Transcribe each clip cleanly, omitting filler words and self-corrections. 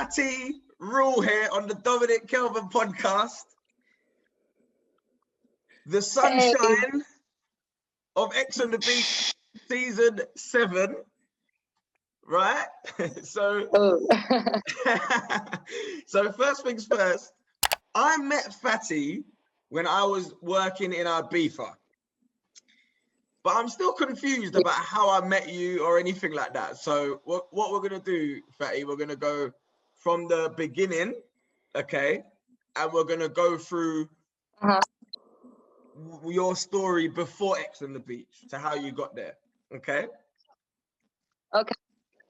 Fati Rull here on the Dominic Kellman podcast. The sunshine of X on the Beach season 7, right? So first things first, I met Fati when I was working in Ibiza. But I'm still confused about how I met you or anything like that. So what we're going to do, Fati, we're going to go from the beginning, okay? And we're going to go through your story before X on the Beach to how you got there, okay? Okay,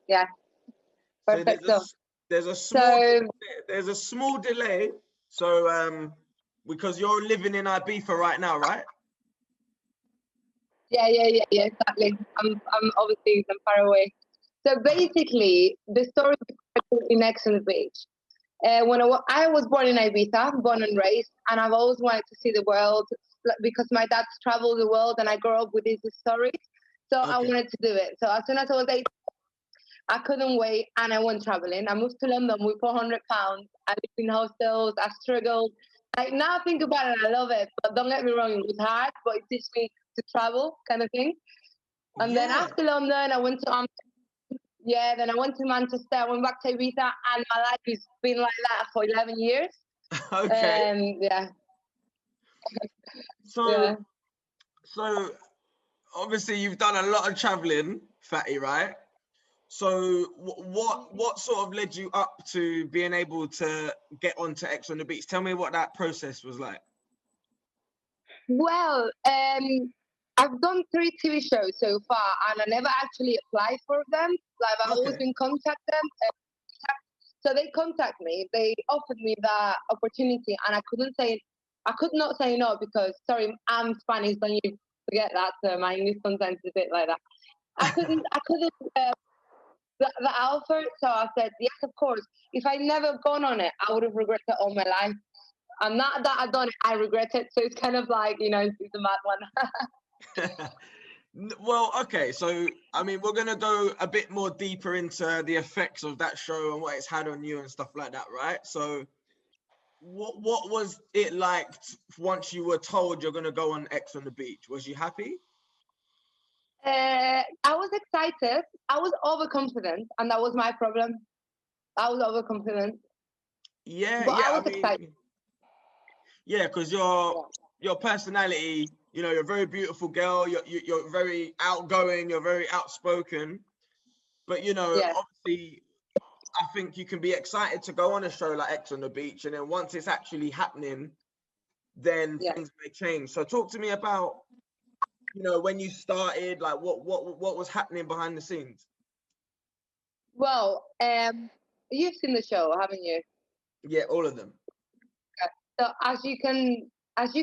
yeah. Perfect. So there's a small delay. So because you're living in Ibiza right now, right? Yeah, exactly. I'm obviously far away. So basically, the story in X on the Beach. When I was born in Ibiza, born and raised, and I've always wanted to see the world because my dad's traveled the world, and I grew up with his stories. So I wanted to do it. So as soon as I was 8, I couldn't wait, and I went traveling. I moved to London with £400. I lived in hostels. I struggled. Like now, I think about it, I love it. But don't get me wrong, it was hard, but it teach me to travel, kind of thing. And then after London, I went to then I went to Manchester. I went back to Ibiza, and my life has been like that for 11 years. Okay. So obviously you've done a lot of traveling, Fati, right? So what sort of led you up to being able to get onto X on the Beach? Tell me what that process was like. Well, I've done 3 TV shows so far, and I never actually applied for them. Like I've always been contacted. So they contact me. They offered me that opportunity, and I could not say no because I'm Spanish. Don't you forget that? So my English sometimes is a bit like that. I couldn't. The offer. So I said yes, of course. If I never gone on it, I would have regretted it all my life. And not that I've done it, I regret it. So it's kind of like, it's a mad one. Well, okay. So, I mean, we're going to go a bit more deeper into the effects of that show and what it's had on you and stuff like that, right? So what was it like once you were told you're going to go on X on the Beach? Was you happy? I was excited. I was overconfident, and that was my problem. I was overconfident. Yeah, but I was excited. Yeah, because your personality, you're a very beautiful girl. You're very outgoing. You're very outspoken. But obviously, I think you can be excited to go on a show like X on the Beach, and then once it's actually happening, then things may change. So talk to me about, when you started, like what was happening behind the scenes. Well, you've seen the show, haven't you? Yeah, all of them. So as you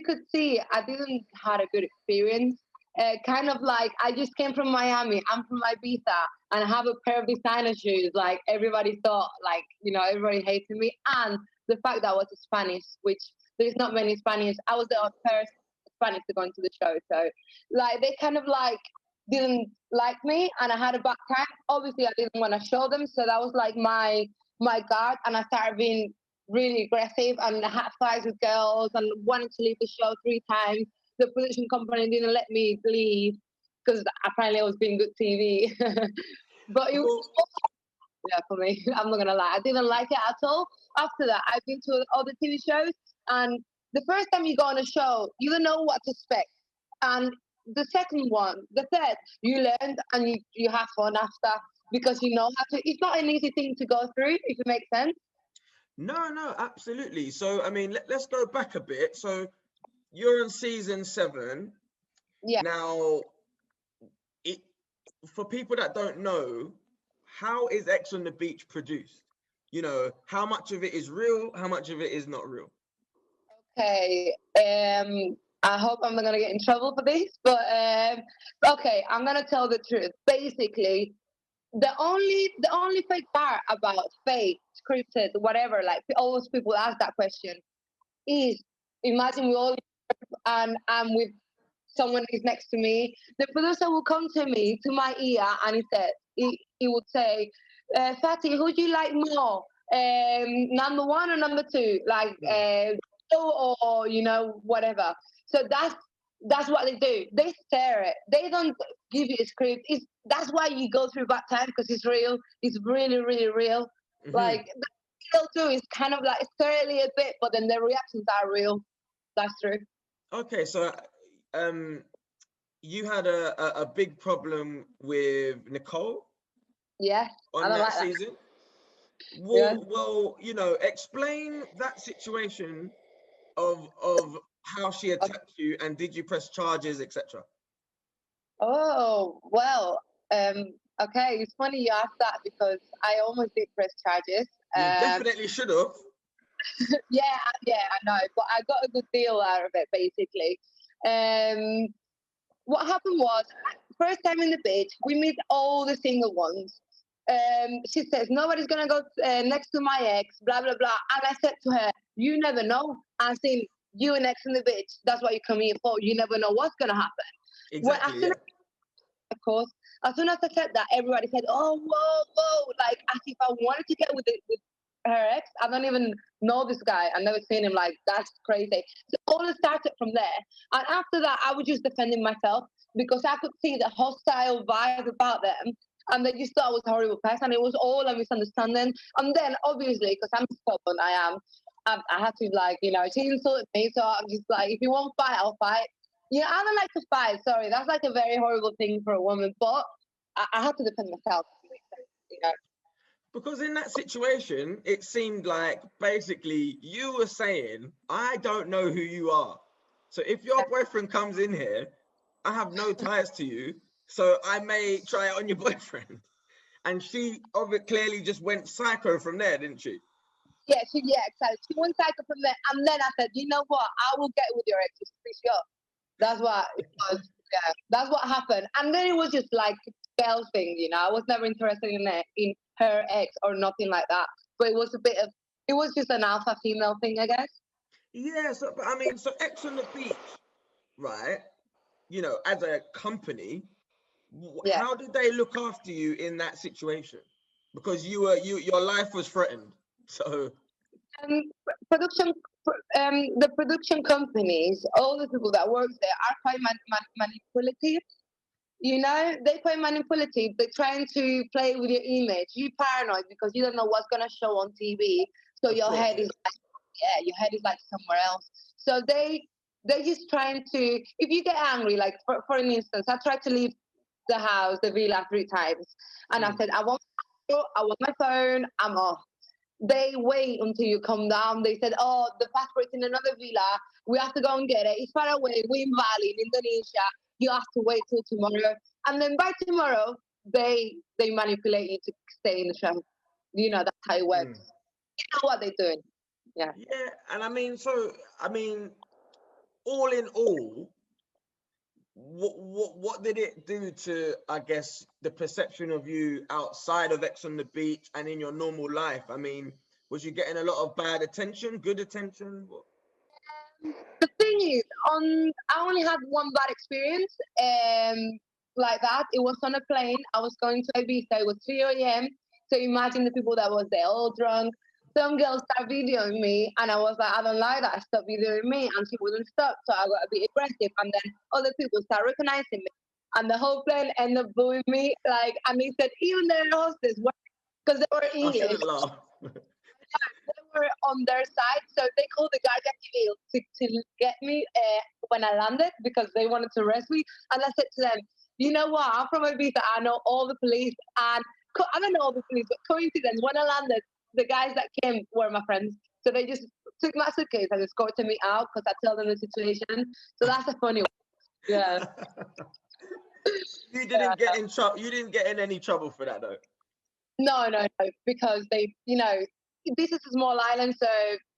could see, I didn't have a good experience. Kind of like I just came from Miami. I'm from Ibiza, and I have a pair of designer shoes. Like everybody thought, everybody hated me, and the fact that I was Spanish, which there's not many Spanish. I was the first Spanish to go into the show, so they kind of didn't like me, and I had a bad time. Obviously, I didn't want to show them, so that was like my guard, and I started being really aggressive and had fights with girls and wanted to leave the show 3 times. The production company didn't let me leave because apparently I was being good TV. But it was for me. I'm not gonna lie, I didn't like it at all. After that, I've been to other TV shows, and the first time you go on a show, you don't know what to expect, and the second one, the third, you learn and you have fun after because you know how to. It's not an easy thing to go through, if it makes sense. No, absolutely. So, I mean, let's go back a bit. So, you're in season 7. Yeah. Now, for people that don't know, how is X on the Beach produced? How much of it is real? How much of it is not real? Okay. I hope I'm not gonna get in trouble for this, but okay, I'm gonna tell the truth. Basically, the only fake part about fake, scripted, whatever, always people ask that question, is imagine we all and I'm with someone who's next to me. The producer will come to me, to my ear, and he would say, Fati, who do you like more? number one or number two, like or you know, whatever. So that's what they do. They stare it. They don't give you a script. That's why you go through bad time, because it's real. It's really, really real. Like they'll do is kind of like stare a bit, but then their reactions are real. That's true. Okay, so you had a big problem with Nicole. Yeah. On that like season. That. Well, you know, explain that situation of how she attacked you, and did you press charges, etc. Oh well, okay. It's funny you asked that, because I almost did press charges. You definitely should have. yeah, I know, but I got a good deal out of it, basically. What happened was, first time in the beach, we meet all the single ones. She says, nobody's going to go next to my ex, blah, blah, blah. And I said to her, you never know. I seen you and ex in the beach. That's what you come here for. You never know what's going to happen. Exactly, of course, as soon as I said that, everybody said, oh, whoa, like as if I wanted to get with her ex. I don't even know this guy. I've never seen him. Like, that's crazy. So all it started from there. And after that, I was just defending myself, because I could see the hostile vibe about them. And they just thought I was a horrible person. It was all a misunderstanding. And then, obviously, because I'm stubborn, I had to, like, you know, she insulted me. So I'm just like, if you won't fight, I'll fight. Yeah, I don't like to fight. Sorry, that's like a very horrible thing for a woman. But I had to defend myself. You know. Because in that situation, it seemed like basically you were saying, I don't know who you are. So if your boyfriend comes in here, I have no ties to you, so I may try it on your boyfriend. And she clearly just went psycho from there, didn't she? Yeah, exactly. She went psycho from there. And then I said, you know what? I will get with your ex to fix you up. That's what it was. Yeah, that's what happened. And then it was just like a spell thing, you know. I was never interested in her ex or nothing like that. But it was just an alpha female thing, I guess. Yeah, so but I mean, so Ex on the Beach, right? You know, as a company, how did they look after you in that situation? Because your life was threatened. So the production companies, all the people that work there are quite manipulative. You know, they're quite manipulative. They're trying to play with your image. You're paranoid because you don't know what's gonna show on TV. So your head is like somewhere else. So they're just trying to. If you get angry, like for an instance, I tried to leave the villa 3 times, and I said, I want my phone. I'm off. They wait until you come down. They said, oh, the passport's in another villa. We have to go and get it. It's far away. We're in Bali, in Indonesia. You have to wait till tomorrow. And then by tomorrow, they manipulate you to stay in the show. You know, that's how it works. You know what they're doing. Yeah. Yeah, and I mean, all in all, what did it do to, I guess, the perception of you outside of Ex on the Beach and in your normal life? I mean, was you getting a lot of bad attention, good attention? The thing is, I only had one bad experience like that. It was on a plane. I was going to Ibiza. It was 3 a.m. So imagine the people that was there, all drunk. Some girls start videoing me, and I was like, I don't like that. Stop videoing me, and she wouldn't stop. So I got a bit aggressive, and then other people start recognizing me, and the whole plane ended up booing me. Like, and they said, even the hostess, because they were English. They were on their side, so they called the Guardia Civil to get me when I landed, because they wanted to arrest me. And I said to them, you know what? I'm from Ibiza. I know all the police, and I don't know all the police, but coincidence, when I landed, the guys that came were my friends. So they just took my suitcase and escorted me out because I told them the situation. So that's a funny one. Yeah. You didn't get in trouble. You didn't get in any trouble for that, though. No, because they, you know, this is a small island, so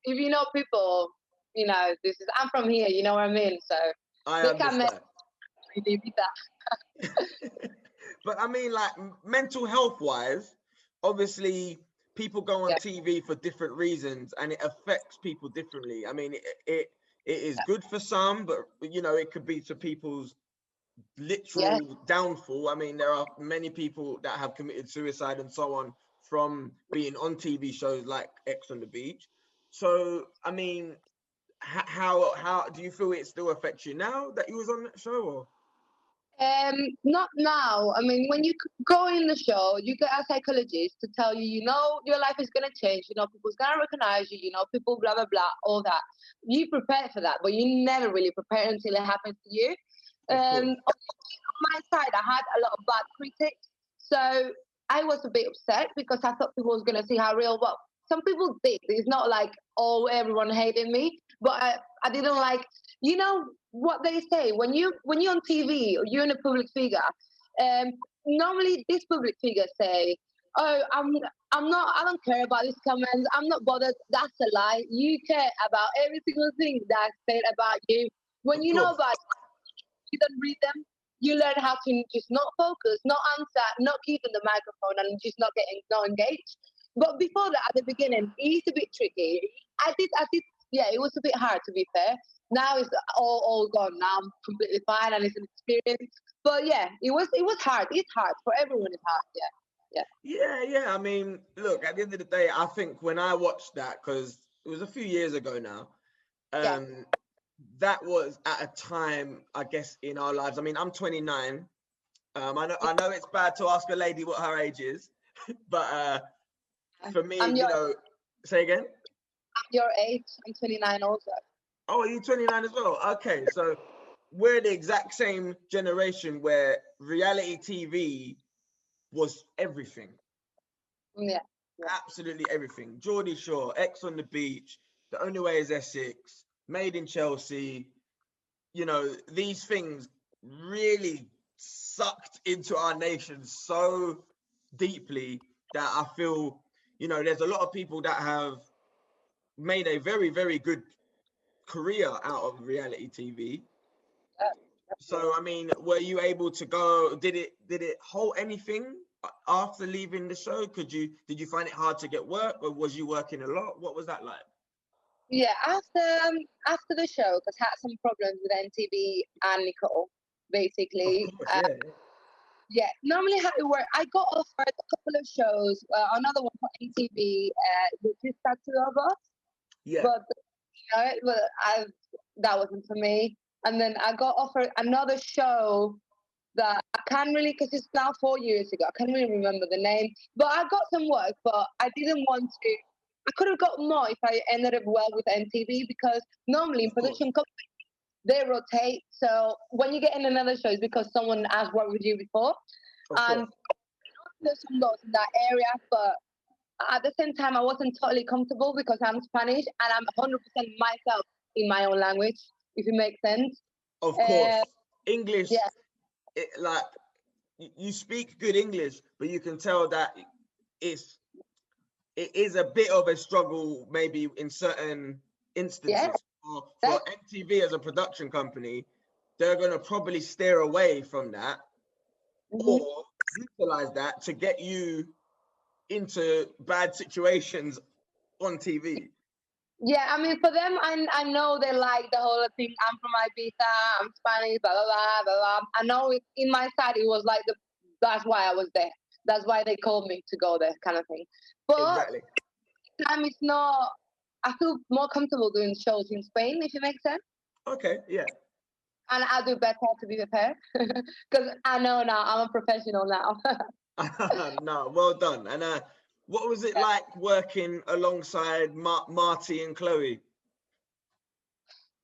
if you know people, you know, I'm from here, you know what I mean? So I understand. That. But I mean, like, mental health wise, obviously people go on TV for different reasons, and it affects people differently. I mean, it is good for some, but you know, it could be to people's literal downfall. I mean, there are many people that have committed suicide and so on from being on TV shows like X on the Beach. So, I mean, how do you feel it still affects you now that you was on that show? Or? Not now. I mean, when you go in the show, you get a psychologist to tell you, you know, your life is gonna change. You know, people's gonna recognize you. You know, people, blah blah blah, all that. You prepare for that, but you never really prepare until it happens to you. On my side, I had a lot of bad critics, so I was a bit upset because I thought people was gonna see how real. Well, some people did. It's not like everyone hated me, but I didn't like. You know what they say when you're on TV or you're in a public figure. Normally, these public figures say, "Oh, I'm not. I don't care about these comments. I'm not bothered." That's a lie. You care about every single thing that's said about you. When you know about it, you don't read them. You learn how to just not focus, not answer, not keep in the microphone, and just not engaged. But before that, at the beginning, it's a bit tricky. I did. Yeah, it was a bit hard, to be fair. Now it's all gone. Now I'm completely fine, and it's an experience. But yeah, it was hard. It's hard for everyone. It's hard. Yeah. I mean, look, at the end of the day, I think when I watched that, because it was a few years ago now, that was at a time, I guess, in our lives. I mean, I'm 29. I know it's bad to ask a lady what her age is, but for me, say again. I'm your age. I'm 29 also. Oh, are you 29 as well? Okay, so we're the exact same generation where reality TV was everything. Yeah. Absolutely everything. Geordie Shore, X on the Beach, The Only Way is Essex, Made in Chelsea. You know, these things really sucked into our nation so deeply that I feel, you know, there's a lot of people that have made a very, very good career out of reality TV. So I mean, were you able to go? Did it hold anything after leaving the show? Did you find it hard to get work, or was you working a lot? What was that like? Yeah, after the show, because I had some problems with MTV and Nicole, basically. Of course, yeah. Normally how it worked, I got offered a couple of shows, another one for MTV, which is Tattoo of Us. Yeah. But that wasn't for me. And then I got offered another show that I can't really, because it's now 4 years ago. I can't really remember the name. But I got some work, but I didn't want to. I could have got more if I ended up well with MTV, because normally in production companies, they rotate. So when you get in another show, it's because someone has worked with you before. And there's some laws in that area, but at the same time, I wasn't totally comfortable because I'm Spanish and I'm 100% myself in my own language, if it makes sense. Of course. English, like, you speak good English, but you can tell that it is a bit of a struggle, maybe in certain instances. For MTV as a production company, they're going to probably steer away from that or utilize that to get you into bad situations on TV. Yeah, I mean, for them, I know they like the whole thing. I'm from Ibiza, I'm Spanish, blah, blah, blah, blah, blah. I know in my side, it was like, that's why I was there. That's why they called me to go there, kind of thing. But time it's not, I feel more comfortable doing shows in Spain, if it makes sense. Okay, yeah. And I'll do better, to be fair, because I know now I'm a professional now. No, well done. And what was it like working alongside Marty and Chloe?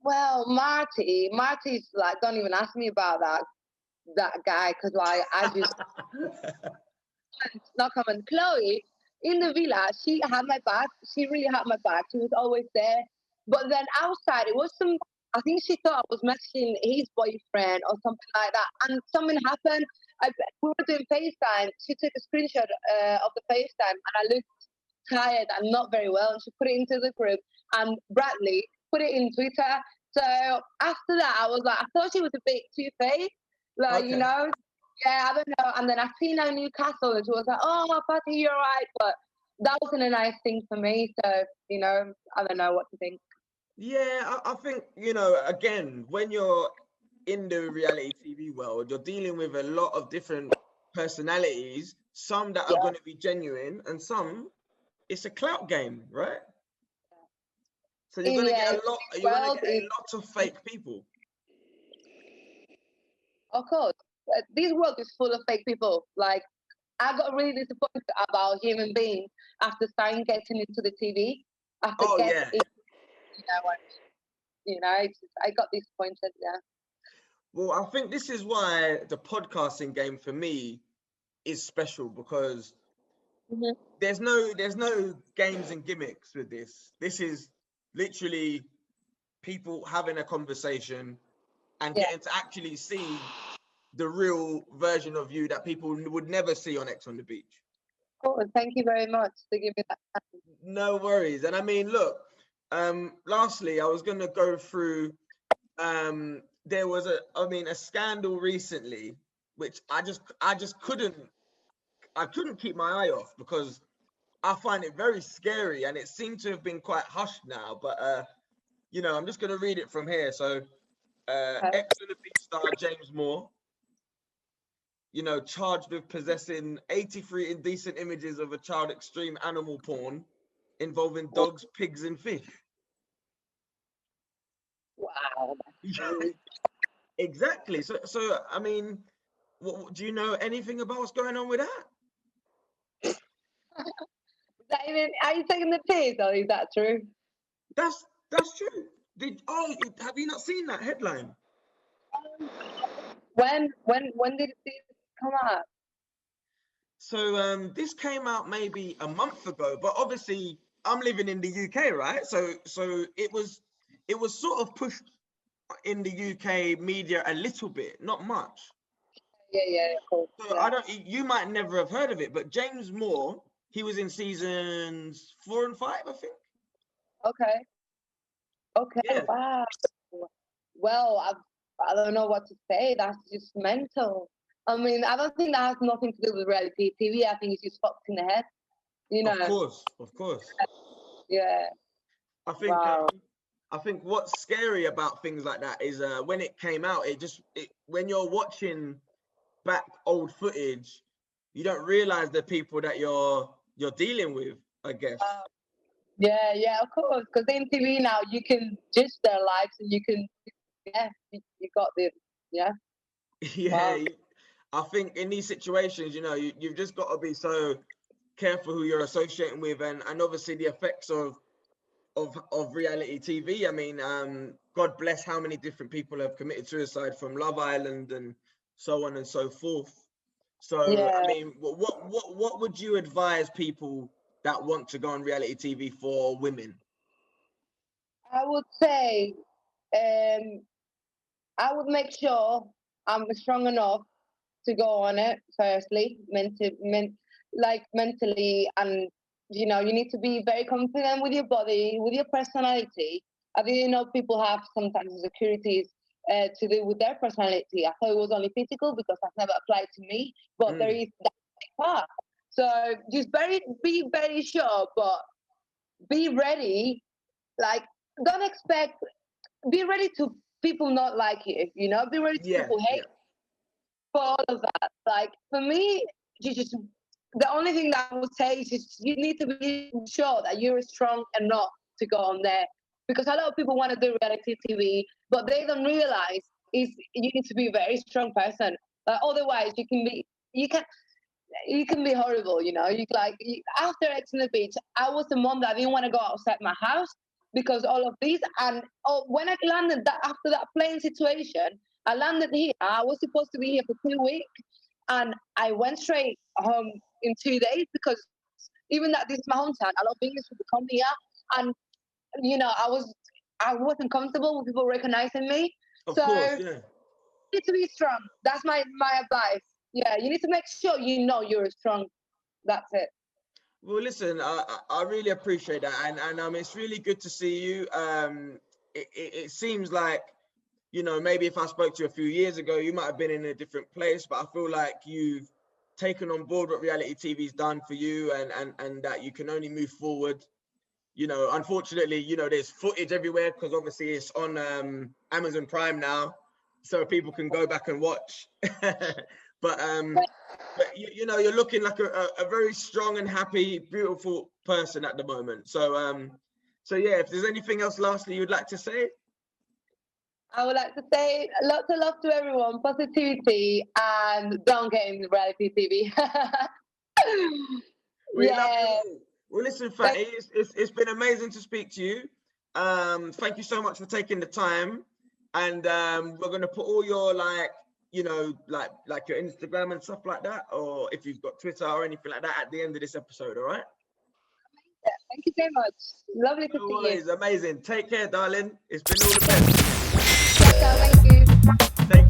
Well, Marty's like, don't even ask me about that guy, because like I just not coming. Chloe in the villa, she had my back. She really had my back. She was always there. But then outside, it was some. I think she thought I was messaging his boyfriend or something like that, and something happened. We were doing FaceTime. She took a screenshot of the FaceTime, and I looked tired and not very well. And she put it into the group, and Bradley put it in Twitter. So after that, I was like, I thought she was a bit two-faced, like, you know. Yeah, I don't know. And then I seen her in Newcastle, and she was like, "Oh, Fati, you're right," but that wasn't a nice thing for me. So, you know, I don't know what to think. Yeah, I think, you know, again, when you're in the reality TV world, you're dealing with a lot of different personalities, some that are going to be genuine, and some it's a clout game, right? So you're going to get a lot. You're going to get a lot of fake people. Of course, this world is full of fake people. Like, I got really disappointed about human beings after starting getting into the TV. After I got disappointed. Yeah. Well, I think this is why the podcasting game for me is special, because there's no games and gimmicks with this. This is literally people having a conversation and getting to actually see the real version of you that people would never see on X on the Beach. Oh, thank you very much for giving me that time. No worries. And I mean, look, lastly, I was going to go through, there was a scandal recently, which I couldn't keep my eye off, because I find it very scary, and it seemed to have been quite hushed now, but I'm just going to read it from here. So X on the Beach star James Moore, charged with possessing 83 indecent images of a child extreme animal porn involving dogs, pigs, and fish. Wow. Exactly. So I mean, do you know anything about what's going on with that? Are you taking the piss, or is that true? That's true. Have you not seen that headline? When did this come out? So this came out maybe a month ago, but obviously I'm living in the UK, right? So it was sort of pushed in the UK media a little bit, not much. Yeah, cool. So you might never have heard of it, but James Moore, he was in seasons 4 and 5, I think. Okay. Yeah. Wow. Well, I don't know what to say. That's just mental. I mean, I don't think that has nothing to do with reality TV. I think it's just fucked in the head. Of course. Yeah. I think what's scary about things like that is when it came out, when you're watching back old footage, you don't realize the people that you're dealing with, I guess. Yeah, of course. Because in TV now, you can judge their lives, and you can, you got the, yeah. Yeah, I think in these situations, you've just got to be so careful who you're associating with, and obviously the effects of reality TV. I mean, God bless how many different people have committed suicide from Love Island and so on and so forth. So I mean, what would you advise people that want to go on reality TV for women? I would say, I would make sure I'm strong enough to go on it. Firstly, mentally, and you need to be very confident with your body, with your personality. I didn't know people have sometimes insecurities to do with their personality. I thought it was only physical because that's never applied to me, but there is that part. So just be very sure, but be ready. Like, don't expect. Be ready to people not like you. Be ready to people hate for all of that. Like, for me, the only thing that I would say is just you need to be sure that you're strong enough to go on there, because a lot of people want to do reality TV, but they don't realize you need to be a very strong person. Otherwise, you can be horrible. After X on the Beach, I was the mom that didn't want to go outside my house because all of these. And when I landed after that plane situation, I landed here. I was supposed to be here for 2 weeks, and I went straight home in 2 days, because even that this is my hometown, a lot of English people come here, and I wasn't comfortable with people recognizing me. Of course, yeah. You need to be strong. That's my advice. Yeah, you need to make sure you're strong. That's it. Well, listen, I really appreciate that, and it's really good to see you. It seems like, maybe if I spoke to you a few years ago, you might have been in a different place, but I feel like you've taken on board what reality TV's done for you, and that you can only move forward. Unfortunately, there's footage everywhere because obviously it's on Amazon Prime now, so people can go back and watch. But you know, you're looking like a very strong and happy, beautiful person at the moment. So so yeah, if there's anything else lastly you'd like to say. I would like to say lots of love to everyone, positivity, and don't get in reality TV. We love you. Well, listen, Fati, it's been amazing to speak to you. Thank you so much for taking the time. And we're gonna put all your you know, like your Instagram and stuff like that, or if you've got Twitter or anything like that at the end of this episode, all right? Yeah, thank you very much. Lovely to see you. Amazing. Take care, darling. It's been all the best. Thank you. Take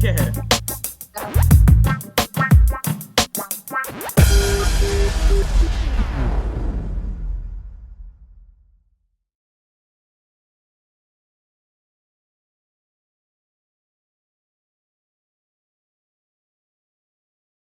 care.